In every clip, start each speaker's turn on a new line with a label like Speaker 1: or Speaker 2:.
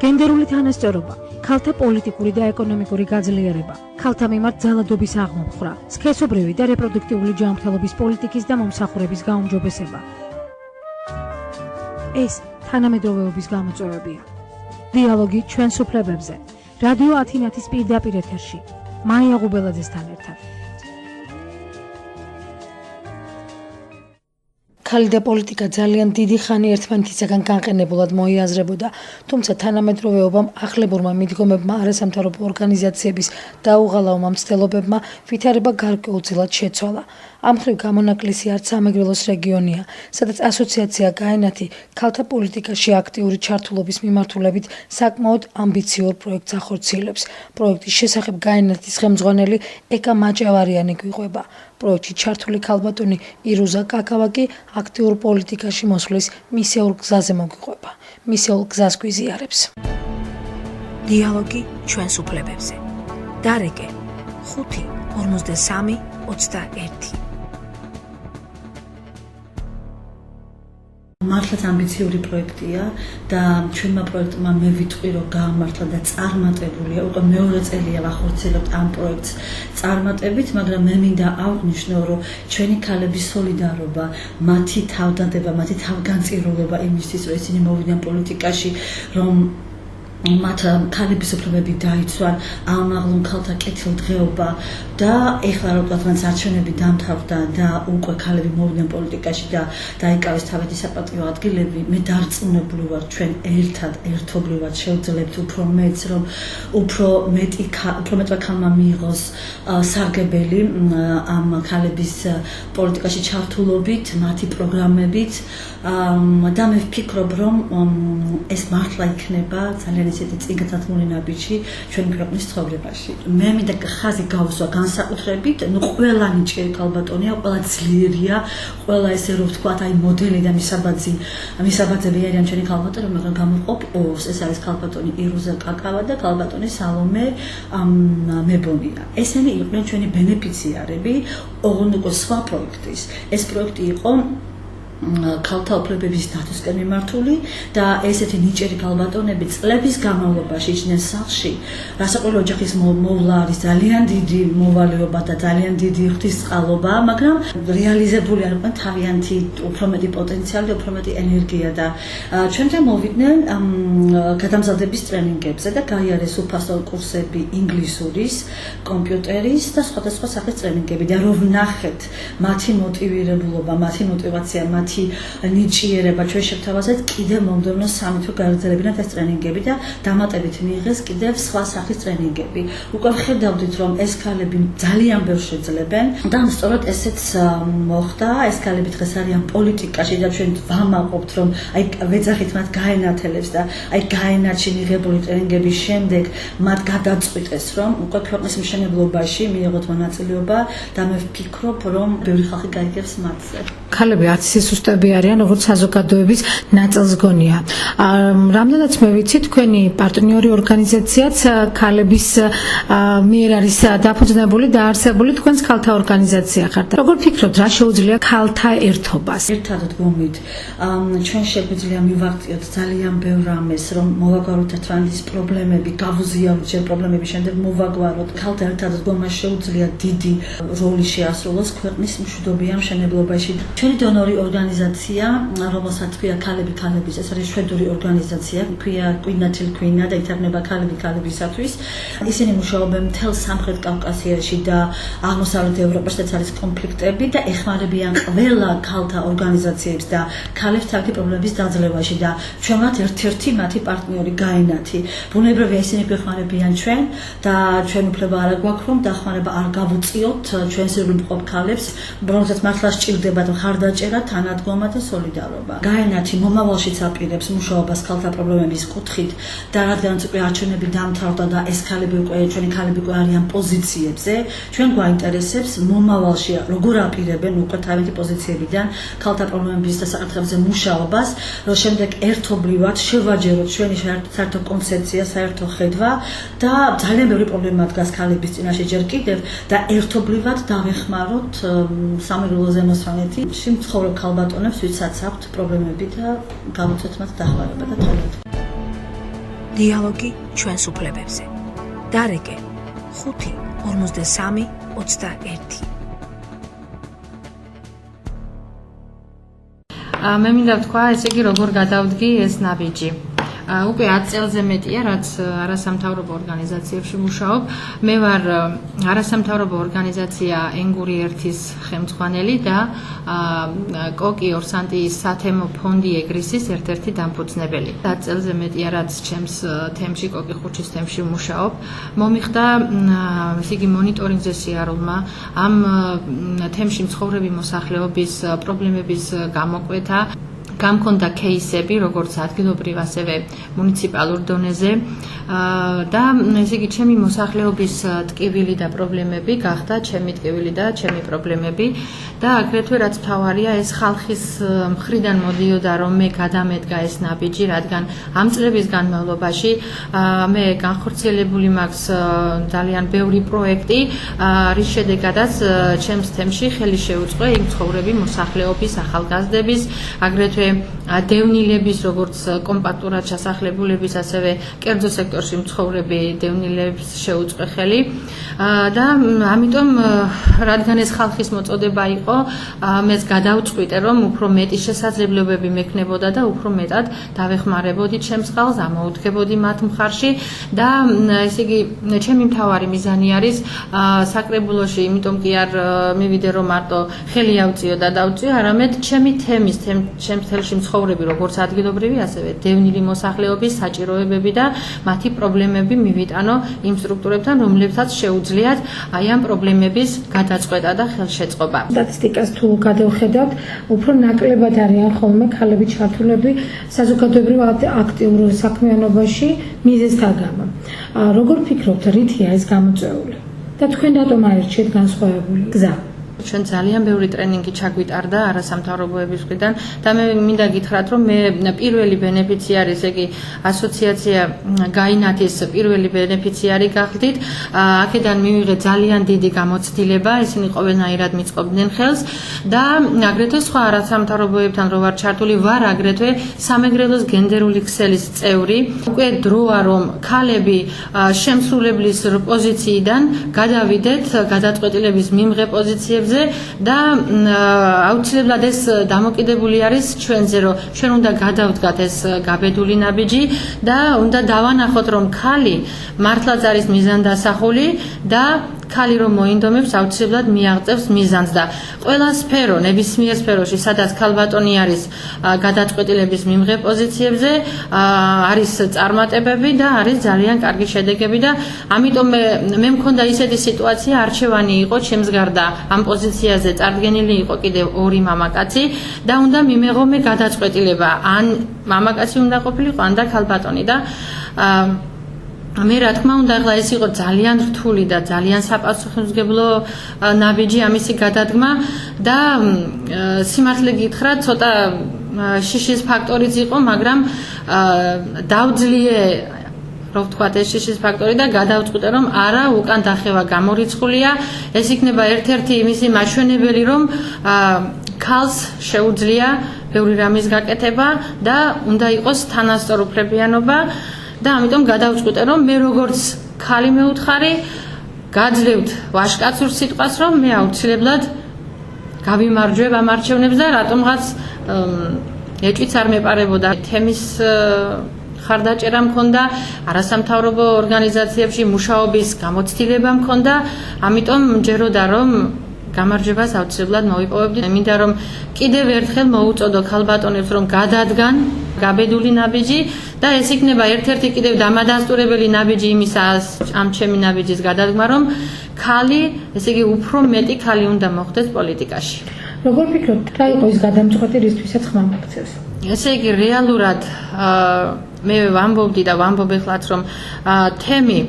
Speaker 1: გენდერული თანასწორობა, ქალთა პოლიტიკური და ეკონომიკური გაძლიერება, ქალთა მიმართ ძალადობის აღმოფხვრა, სქესობრივი და რეპროდუქტიული ჯანმრთელობის პოლიტიკის და მომსახურების გაუმჯობესება. ეს თანამედროვეობის გამოწვევებია. დიალოგი ჩვენს უფლებებზე. რადიო ათინათის პირდაპირ ეთერში. მაია ღუბელაძესთან ერთად. ქალი და პოლიტიკა ძალიან დიდი ხანი ერთმანეთისაგან განყენებულად მოიაზრებოდა, თუმცა თანამედროვეობამ, ახლებურმა მიდგომებმა, არასამთავრობო ორგანიზაციების დაუღალავმა მცდელობებმა ვითარება გარკვეულწილად შეცვალა. ამ მხრივ გამონაკლისი არც სამეგრელოს რეგიონია, სადაც ასოციაცია გაენათი ქალთა პოლიტიკაში აქტიური ჩართულობის მიმართულებით საკმაოდ ამბიციურ პროექტს ახორციელებს. პროექტის შესახებ გაენათის ხელმძღვანელი ეკა მაჭავარიანი გვიყვება. პროექტში ჩართული ქალბატონი ირუზა კაკავაკი აქტიურ პოლიტიკაში მოსვლის მისეულ გზაზე მოგვიყვება. მისეულ გზას გვიზიარებს. დიალოგი ჩვენს უფლებებზე. დარეკე 5 53 21.
Speaker 2: მართლაც ამბიციური პროექტია და ჩვენმა პროექტმა მე ვიტყვი რომ გაამართლა და წარმატებულია. უკვე მეორე წელია ვახორციელებთ ამ პროექტს წარმატებით, მაგრამ მე მინდა აღვნიშნო რომ ჩვენი ქალების სოლიდარობა, მათი თავდადება, მათი თავგანწირულება იმისთვის რომ ისინი მოვიდნენ პოლიტიკაში, რომ მათ ქალების უფლებები დაიცვან, ამაღლონ ქალთა კეთილდღეობა და ეხლა როგორც რაც არჩევნები დამთავრდა და უკვე ქალები მოვიდნენ პოლიტიკაში და დაიკავეს თავისი საპატიო ადგილები, მე დარწმუნებული ვარ ჩვენ ერთად, ერთობლივად შევძლებთ უფრო მეც, რომ უფრო მეტმა ქალმა მიიღოს სარგებელი ამ ქალების პოლიტიკაში ჩართულობით, მათი პროგრამებით და მე ვფიქრობ, რომ ეს მართლა იქნება ძალიან ისეთი წიგნთათმული ნაბიჯი ჩვენი ქვეყნის ცხოვრებაში. მე მინდა ხაზი გავუსვა განსაკუთრებით, ყველა ნიჭიერი ქალბატონია, ყველა ძლიერია, ყველა ესე რომ ვთქვათ, აი მოდელი და მისაბაძები არიან ჩვენი ქალბატონი, მაგრამ გამოყოფ ორს. ეს არის ქალბატონი ირუზა კაკავა და ქალბატონი სალომე მებონია. ესენი იყვნენ ჩვენი ბენეფიციარები ოღონდ უკვე სხვა პროექტის. ეს პროექტი იყო ქალთა უფლებების დაცვისკენ მიმართული და ესეთი ნიჭიერი ქალბატონები წლების განმავლობაში იჯდნენ სახლში. რასაკვირველია ოჯახის მოვლა არის ძალიან დიდი მოვალეობა და ძალიან დიდი ღვთისწყალობა, მაგრამ რეალიზებული არ იყვნენ თავიანთი უფრო მეტი პოტენციალი და უფრო მეტი ენერგია და ჩვენთან მოვიდნენ გადამზადების ტრენინგებზე და გაიარეს უფასო კურსები ინგლისურის, კომპიუტერის და სხვადასხვა სახის ტრენინგები და რომ ვნახეთ მათი მოტივირებულობა, მათი мотиваცია, ნიჭიერება ჩვენ შევთავაზეთ კიდევ მომდევნო 3 თვე გააგრძელებინათ ეს ტრენინგები და დამატებით მიიღეს კიდევ სხვა სახის ტრენინგები. უკვე ხედავდით რომ ეს ქალები ძალიან ბევრს შეძლებენ და სწორედ ესეც მოხდა. ეს ქალები დღეს არიან პოლიტიკაში და ჩვენ ვამაყობთ რომ აი ვეძახით მათ გაენათელებს და აი გაენათში მიღებული ტრენინგების შემდეგ მათ გადაწყვიტეს რომ უკვე ქვეყნის მშენებლობაში მიიღოთ მონაწილეობა და მე ვფიქრობ რომ ბევრი ხალხი გაიგებს მათზე.
Speaker 1: ქალები არც სუსტები არიან, როგორც საზოგადოების ნაწილს გონია. რამდენიც მე ვიცი, თქვენი პარტნიორი ორგანიზაციაც ქალების მიერ არის დაფუძნებული და არსებული, თქვენს ქალთა ორგანიზაცია ხართ. როგორ ფიქრობთ, რა შეუძლია ქალთა ერთობას?
Speaker 2: ერთად დგომით, ჩვენ შეგვიძლია მივაღწიოთ ძალიან ბევრ რამეს, რომ მოვაგვაროთ ერთმანეთის პრობლემები, გავუზიაროთ ჯერ პრობლემების შემდეგ მოვაგვაროთ. ქალთა ერთად დგომა შეუძლია დიდი როლი შეასრულოს ქვეყნის მშვიდობიან მშენებლობაში. ჩვენი დონორი ორგანიზაცია, რომელსაც ქვია ქალების, ეს არის შვედური ორგანიზაცია, ქვია კვინა და ითარგმნება ქალებისათვის. ისინი მუშაობენ მთელ სამხრეთ კავკასიაში და აღმოსავლეთ ევროპაში, სადაც არის კონფლიქტები და ეხმარებიან ყველა ქალთა ორგანიზაციებს და ქალებს თავი პრობლემების დაძლევაში და ჩვენත් ერთ-ერთი მათი პარტნიორი გაენათი. ბუნებრივია ისინი გვეხმარებიან ჩვენ და ჩვენ უფლება არ გვაქვს რომ დახმარება არ გავუწიოთ ჩვენს მყოფ ქალებს, რომელსაც მართლა სჭირდებათ მხარდაჭერა, თანადგომა და სოლიდარობა. გაენათი მომავალშიც აპირებს მუშაობას ქალთა პრობლემების კუთხით და რადგანაც უკვე არჩევნები დამთავრდა და ეს ჩვენი ქალები უკვე არიან პოზიციებზე, ჩვენ გვაინტერესებს მომავალში როგორ აპირებენ უკვე თავისი პოზიციებიდან ქალთა პრობლემების დასაკითხებზე მუშაობას, რომ შემდეგ ერთობლივად შევაჯეროთ ჩვენი საერთო კონცეფცია, საერთო ხედვა და ძალიან ბევრი პრობლემა დგას ქალების წინაშე ჯერ კიდევ და ერთობლივად დავეხმაროთ სამეგრელო ზემოსვანეთი. მცხოვრებ ქალბატონებს ქალბატონებს, ვისაც აქვთ პრობლემები და გავუწევთ მათ დახმარება და თხოვეთ.
Speaker 3: დიალოგი ჩვენს უფლებებზე. დარეკე 5 53 21.
Speaker 4: მე მინდა ვთქვა, ესე იგი როგორ გადავდგი ეს ნაბიჯი. უკვე 10 წელზე მეტია, რაც არასამთავრობო ორგანიზაციებში მუშაობ. მე ვარ არასამთავრობო ორგანიზაცია ენგური 1-ის ხელმძღვანელი და კოკი ორსანტიის სათემო ფონდი ეგრისის ერთ-ერთი დამფუძნებელი. 10 წელზე მეტია, რაც ჩემს თემში, კოკი ხუჩის თემში მუშაობ. მომიხდა ესე იგი მონიტორინგზე სიარულმა ამ თემში მცხოვრები მოსახლეობის პრობლემების გამოკვეთა. გამქონდა кейსები, როგორც ადგილობრივ, ასევე მუნიციპალურ დონეზე და ესე იგი ჩემი მოსახლეობის ტკივილი და პრობლემები გახდა ჩემი ტკივილი და ჩემი პრობლემები და აგრეთვე რაც მთავარია ეს ხალხის მხრიდან მოდიოდა რომ მე გადამედგა ეს ნაბიჯი, რადგან ამ წლების განმავლობაში მე განხორციელებული მაქვს ძალიან ბევრი პროექტი, რის შედეგადაც ჩემს თემში ხელი შეუწყო იქ მცხოვრები მოსახლეობის, ახალგაზრდების, აგრეთვე დევნილების, როგორც კომპაქტურად ჩასახლებულების, ასევე კერძო სექტორში მცხოვრები დევნილების შეუწყო ხელი და ამიტომ რადგან ეს ხალხის მოწოდება იყო, მეც გადავწყვიტე, რომ უფრო მეტი შესაძლებლობები მექნებოდა და უფრო მეტად დავეხმარებოდი ჩემს ხალხს, ამოუდგებოდი მათ მხარში და ესე იგი ჩემი მთავარი მიზანი არის საკრებულოში, იმიტომ კი არ მივიდე რომ მარტო ხელი ავწიო და დავწიო, არამედ ჩემი თემის, ჩემს თელში მცხოვრები, როგორც ადგილობრივი, ასევე დევნილი მოსახლეობის საჭიროებები და მათი პრობლემები მივიტანო იმ სტრუქტურებთან, რომლებსაც შეუძლიათ აი ამ პრობლემების გადაწყვეტა და ხელშეწყობა.
Speaker 1: სტატისტიკას თუ გადავხედავთ, უფრო ნაკლებად არიან ხოლმე ქალები ჩართულები საზოგადოებრივ აქტიურ საქმიანობაში მიზეზთა გამო. როგორ ფიქრობთ, რითია ეს გამოწვეული? და თქვენ რატომ აირჩიეთ განსხვავებული გზა?
Speaker 4: ჩვენ ძალიან ბევრი ტრენინგი ჩაგვიტარდა არასამთავრობოების მხრიდან და მე მინდა გითხრათ, რომ მე პირველი ბენეფიციარი, ესე იგი ასოციაცია გაინათის პირველი ბენეფიციარი გახდით. აქედან მივიღე ძალიან დიდი გამოცდილება, ისინი ყოველნაირად მიწყობდნენ ხელს და აგრეთვე სხვა არასამთავრობოებთან რო ვარ ჩართული, ვარ აგრეთვე სამეგრელოს გენდერული ქსელის წევრი. უკვე დროა რომ ქალები შემსრულებლის პოზიციიდან გადავიდეთ გადაწყვეტილების მიმღე პოზიციებზე და აუცილებლად ეს დამოკიდებული არის ჩვენზე, რომ ჩვენ უნდა გადავდგათ ეს გაბედული ნაბიჯი და უნდა დავანახოთ, რომ ქალი მართლაც არის მიზანდასახული და ქალი რომ მოინდომებს, აუცილებლად მიაღწევს მიზანს და ყველა სფერო, ნებისმიერ სფეროში, სადაც ქალბატონი არის გადაწყვეტილების მიმღე პოზიციებზე, არის წარმატებები და არის ძალიან კარგი შედეგები და ამიტომ მე მქონდა ისეთი სიტუაცია, არჩევანი იყო ჩემს გარდა ამ პოზიციაზე წარდგენილი იყო კიდევ 2 მამაკაცი და უნდა მიმეღო მე გადაწყვეტილება, ან მამაკაცი უნდა ყოფილიყო, ან და ქალბატონი და მე რა თქმა უნდა, ახლა ეს იყო ძალიან რთული და ძალიან საპასუხისმგებლო ნაბიჯი ამისი გადადგმა და სიმართლე გითხრათ, ცოტა შიშის ფაქტორიც იყო, მაგრამ დავძლიე რო ვთქვათ ეს შიშის ფაქტორი და გადავწყვიტე, რომ არა, უკან დახევა გამორიცხულია, ეს იქნება ერთ-ერთი იმისი მაჩვენებელი, რომ ქალს შეუძლია ბევრი რამის გაკეთება და უნდა იყოს თანასწორუფლებიანობა და ამიტომ გადავწყვიტე, რომ მე როგორც ქალი მეუთხარი, გაძლევთ ვაჟკაცურ სიტყვას, რომ მე აუცილებლად გავიმარჯვებ ამ არჩევნებს და რატომღაც ეჭვიც არ მეპარებოდა თემის ხარდაჭერა მქონდა, არასამთავრობო ორგანიზაციებში მუშაობის გამოცდილება მქონდა, ამიტომ მჯეროდა რომ გამარჯვებას აუცილებლად მოვიპოვებდი. მინდა რომ კიდევ ერთხელ მოუწოდო ქალბატონებს, რომ გადადგან გაბედული ნაბიჯი და ეს იქნება ერთ-ერთი კიდევ დამადასტურებელი ნაბიჯი იმისა ამ ჩემი ნაბიჯის გადადგმა, რომ ქალი, ესე იგი უფრო მეტი ქალი უნდა მოხდეს პოლიტიკაში.
Speaker 1: როგორ ფიქრობთ, რა იყო ის გადამწყვეტი, რისთვისაც ხმა მოგწევს?
Speaker 4: ესე იგი რეალურად მე ვამბობდი და ვამბობ ეხლაც, რომ თემი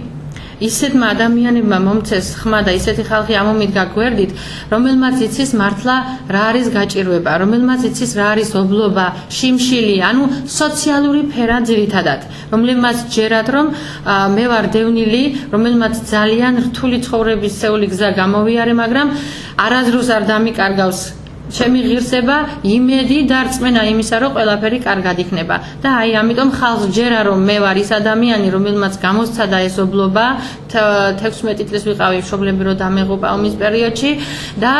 Speaker 4: ისეთმა ადამიანებმა მომწეს ხმა და ისეთი ხალხი ამომიდგა გვერდით, რომელმაც იცის მართლა რა არის გაჭირვება, რომელმაც იცის რა არის ობლობა, შიმშილი, ანუ სოციალური ფერა ძირითადად, რომელმაც ჯერათ, რომ მე ვარ დევნილი, რომელმაც ძალიან რთული ცხოვრების სეული გზა გამოვიარე, მაგრამ არასდროს არ დამიკარგავს ჩემი ღირსება, იმედი და რწმენა იმისა, რომ ყველაფერი კარგად იქნება. და აი ამიტომ ხალხს ჯერა რომ მე ვარ ის ადამიანი, რომელმაც გამოსცადა ეს ობლობა, 16 წლის ვიყავი მშობლები რომ დამეღუპა ომის პერიოდში და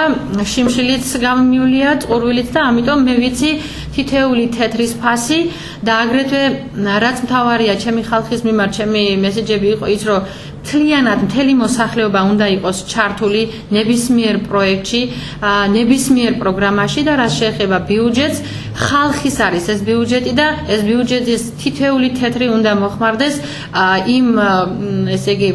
Speaker 4: შიმშილიც გამივლია, წყურვილიც და ამიტომ მე ვიცი თითეული თეთრის ფასი და აგრეთვე რაც მთავარია ჩემი ხალხის მიმართ, ჩემი მესეჯები იყო ის, რომ მთლიანად მთელი მოსახლეობა უნდა იყოს ჩართული ნებისმიერ პროექტში, ნებისმიერ პროგრამაში და რაც შეეხება ბიუჯეტს, ხალხის არის ეს ბიუჯეტი და ეს ბიუჯეტის თითეული თეთრი უნდა მოხმარდეს იმ ესე იგი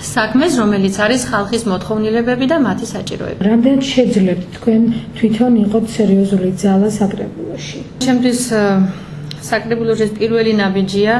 Speaker 4: საქმეს, რომელიც არის ხალხის მოთხოვნილებები და მათი საჭიროები.
Speaker 1: რამდენად შეძლებთ თქვენ თვითონ იყოთ სერიოზული ძალა საკრებულოში?
Speaker 4: ჩემთვის საკრებულოში პირველი ნაბიჯია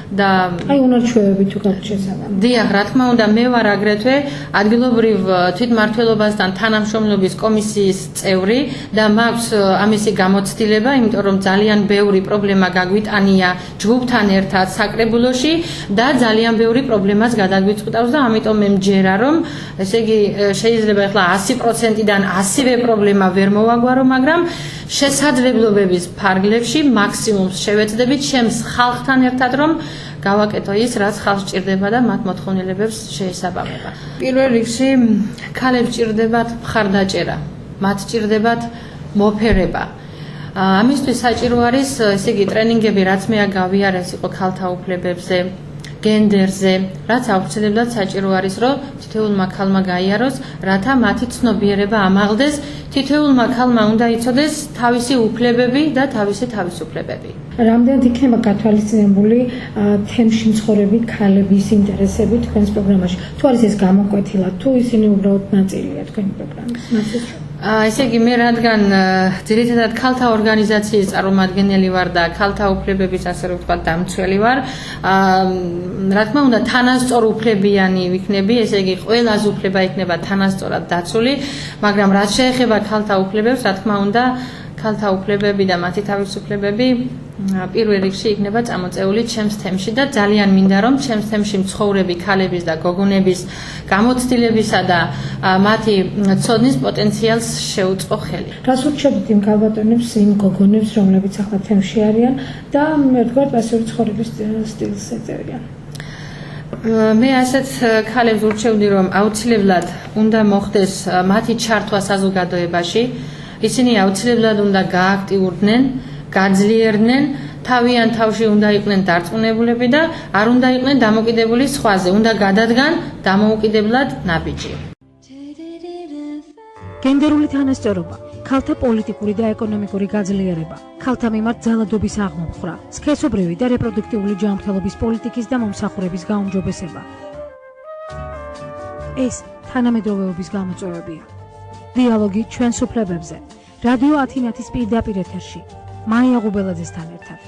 Speaker 4: და
Speaker 1: აი უნარჩვევები თუ გაჩესანა.
Speaker 4: დიახ, რა თქმა უნდა, მე ვარ აგრეთვე ადგილობრივ თვითმმართველობასთან თანამშრომლობის კომისიის წევრი და მაქვს ამისი გამოცდილება, იმიტომ რომ ძალიან ბევრი პრობლემა გაგვიტანია ჯგუფთან ერთად საკრებულოში და ძალიან ბევრი პრობლემას გადაგვიწყვეტავს და ამიტომ მე მჯერა რომ ესე იგი შეიძლება ახლა 100%-დან 100-ვე პრობლემა ვერ მოვაგვარო, მაგრამ შესაძლებლობების ფარგლებში მაქსიმუმს შევეცდებით ჩემს ხალხთან ერთად რომ გავაკეთო ის, რაც ხალხს ჭირდება და მათ მოთხოვნილებებს შეესაბამება. პირველ რიგში ქალებს ჭირდებათ მხარდაჭერა, მათ ჭირდებათ მოფერება. ამისთვის საჭირო არის, ესე იგი, ტრენინგები, რაც მე გავიარეს, იყო ქალთა უფლებებზე, გენდერზე, რაც აუცილებლად საჭირო არის, რომ თითოეულმა ქალმა გაიაროს, რათა მათი ცნობიერება ამაღლდეს, თითოეულმა ქალმა უნდა იცოდეს თავისი უფლებები და თავისი თავისუფლებები.
Speaker 1: რამდენად იქნება გათვალისწინებული თემში მცხოვრები ქალების ინტერესები თქვენს პროგრამაში? თუ არის ეს გამოკვეთილად, თუ ისინი უბრალოდ ნაწილია თქვენი პროგრამის?
Speaker 4: ესე იგი მე რადგან ძირითადად ქალთა ორგანიზაციის წარმომადგენელი ვარ და ქალთა უფლებების ასე რომ ვთქვათ დამცველი ვარ, რა თქმა უნდა თანასწორ უფლებიანი ვიქნები, ესე იგი ყველაზე უფლება იქნება თანასწორად დაცული, მაგრამ რაც შეეხება ქალთა უფლებებს, რა თქმა უნდა ქალთა უფლებები და მათი თავისუფლებები პირველ რიგში იქნება წამოწეული ჩემს თემში და ძალიან მინდა რომ ჩემს თემში მცხოვრები ქალების და გოგონების გამოცდილებისა და მათი ცოდნის პოტენციალს შეუწყო ხელი.
Speaker 1: რას ურჩევთ იმ ქალბატონებს, იმ გოგონებს, რომლებიც ახლა თემში არიან და ერთგვარ პასიური ცხოვრების სტილს ეწევიან?
Speaker 4: მე ასეთ ქალებს ურჩევდი რომ აუცილებლად უნდა მოხდეს მათი ჩართვა საზოგადოებაში, ისინი აუცილებლად უნდა გააქტიურდნენ, გაძლიერდნენ, თავიანთ თავში უნდა იყვნენ დარწმუნებულები და არ უნდა იყვნენ დამოკიდებული სხვაზე, უნდა გადადგან დამოუკიდებლად ნაბიჯი.
Speaker 3: გენდერული თანასწორობა, ქალთა პოლიტიკური და ეკონომიკური გაძლიერება, ქალთა მიმართ ძალადობის აღმოფხვრა, სქესობრივი და რეპროდუქტიული ჯანმრთელობის პოლიტიკის და მომსახურების გაუმჯობესება. ეს თანამედროვეობის გამოწვევებია. დიალოგი ჩვენს უფლებებზე. რადიო 10-ის პირდაპირ ეთერში. მაია ღუბელაძესთან ერთად.